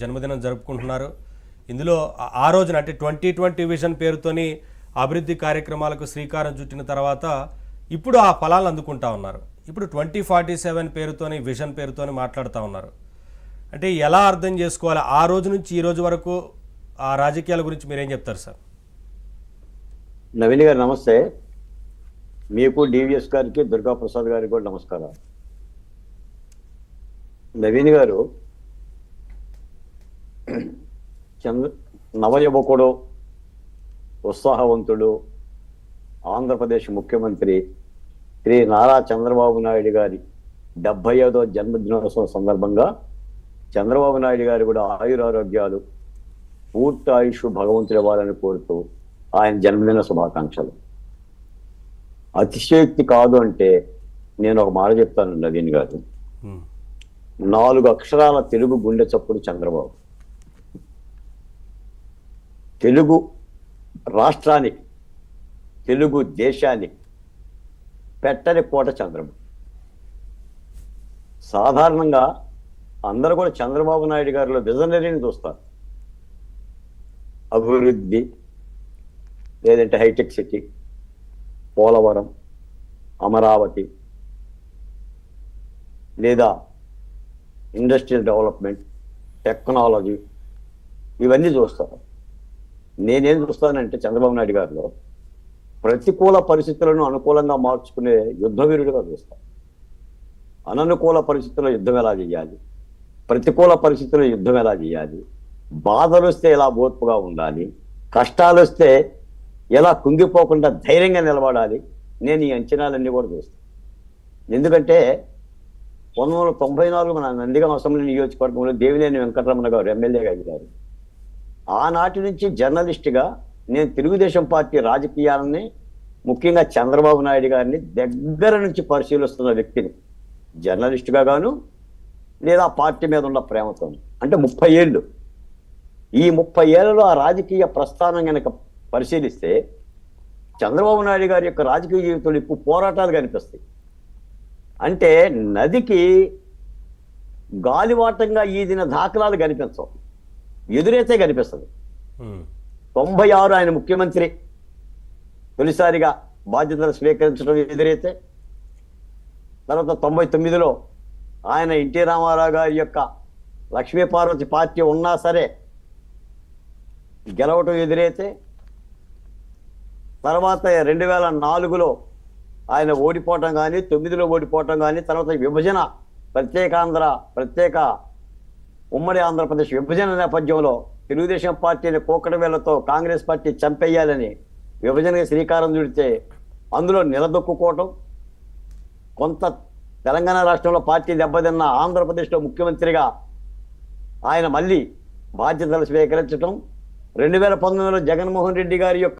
జన్మదినం జరుపుకుంటున్నారు. ఇందులో ఆ రోజున అంటే 2020 విజన్ పేరుతోని అభివృద్ధి కార్యక్రమాలకు శ్రీకారం చుట్టిన తర్వాత ఇప్పుడు ఆ ఫలాలను అందుకుంటా ఉన్నారు. ఇప్పుడు 2047 పేరుతోని విజన్ పేరుతోని మాట్లాడుతూ ఉన్నారు. అంటే ఎలా అర్థం చేసుకోవాలి ఆ రోజు నుంచి ఈ రోజు వరకు ఆ రాజకీయాల గురించి మీరేం చెప్తారు సార్? నవీన్ గారు నమస్తే. మీకు డివిఎస్ గారికి దుర్గాప్రసాద్ గారికి కూడా నమస్కారం. నవీన్ గారు నవయువకుడు, ఉత్సాహవంతుడు, ఆంధ్రప్రదేశ్ ముఖ్యమంత్రి శ్రీ నారా చంద్రబాబు నాయుడు గారి 75వ జన్మదినోత్సవం సందర్భంగా చంద్రబాబు నాయుడు గారు కూడా ఆయురారోగ్యాలు, పూర్తి ఆయుష్ భగవంతుడు ఇవ్వాలని కోరుతూ ఆయన జన్మదిన శుభాకాంక్షలు. అతిశయోక్తి కాదు అంటే నేను ఒక మాట చెప్తాను నవీన్ గారు. 4 అక్షరాల తెలుగు గుండె చప్పుడు చంద్రబాబు. తెలుగు రాష్ట్రానికి, తెలుగు దేశానికి పెట్టని కోట చంద్రబాబు. సాధారణంగా అందరూ కూడా చంద్రబాబు నాయుడు గారిలో విజనరీని చూస్తారు. అభివృద్ధి, లేదంటే హైటెక్ సిటీ, పోలవరం, అమరావతి, లేదా ఇండస్ట్రియల్ డెవలప్మెంట్, టెక్నాలజీ, ఇవన్నీ చూస్తారు. నేనేం చూస్తానంటే చంద్రబాబు నాయుడు గారిలో ప్రతికూల పరిస్థితులను అనుకూలంగా మార్చుకునే యుద్ధవీరుడిగా చూస్తాను. అననుకూల పరిస్థితుల్లో యుద్ధం ఎలా చేయాలి, ప్రతికూల పరిస్థితుల్లో యుద్ధం ఎలా చేయాలి, బాధలు వస్తే ఎలా ఓర్పుగా ఉండాలి, కష్టాలు వస్తే ఎలా కుంగిపోకుండా ధైర్యంగా నిలబడాలి, నేను ఈ అంచనాలన్నీ కూడా చూస్తాను. ఎందుకంటే 1994 మన నందిగామ అసెంబ్లీ నియోజకవర్గంలో దేవినేని వెంకటరమణ గారు ఎమ్మెల్యేగా అయ్యారు. ఆనాటి నుంచి జర్నలిస్టుగా నేను తెలుగుదేశం పార్టీ రాజకీయాలని, ముఖ్యంగా చంద్రబాబు నాయుడు గారిని దగ్గర నుంచి పరిశీలిస్తున్న వ్యక్తిని, జర్నలిస్టుగా గాను లేదా పార్టీ మీద ఉన్న ప్రేమతో. అంటే 30 ఏళ్ళు. ఈ 30 ఏళ్లలో ఆ రాజకీయ ప్రస్థానం కనుక పరిశీలిస్తే చంద్రబాబు నాయుడు గారి యొక్క రాజకీయ జీవితంలో ఇప్పుడు పోరాటాలు కనిపిస్తాయి. అంటే నదికి గాలివాటంగా ఈదిన దాఖలాలు కనిపించవు, ఎదురైతే కనిపిస్తుంది. 96 ఆయన ముఖ్యమంత్రి తొలిసారిగా బాధ్యతలు స్వీకరించడం ఎదురైతే, తర్వాత 99లో ఆయన ఎన్టీ రామారావు గారి యొక్క లక్ష్మీపార్వతి పార్టీ ఉన్నా సరే గెలవటం ఎదురైతే, తర్వాత 2004లో ఆయన ఓడిపోవటం కానీ, 9లో ఓడిపోవటం కానీ, తర్వాత విభజన, ప్రత్యేక ఉమ్మడి ఆంధ్రప్రదేశ్ విభజన నేపథ్యంలో తెలుగుదేశం పార్టీని కోకటి వేళ్లతో కాంగ్రెస్ పార్టీ చంపేయాలని విభజనకి శ్రీకారం చుడితే అందులో నిలదొక్కుకోవటం, కొంత తెలంగాణ రాష్ట్రంలో పార్టీ దెబ్బతిన్న ఆంధ్రప్రదేశ్లో ముఖ్యమంత్రిగా ఆయన మళ్ళీ బాధ్యతలు స్వీకరించడం, 2019లో జగన్మోహన్ రెడ్డి గారి యొక్క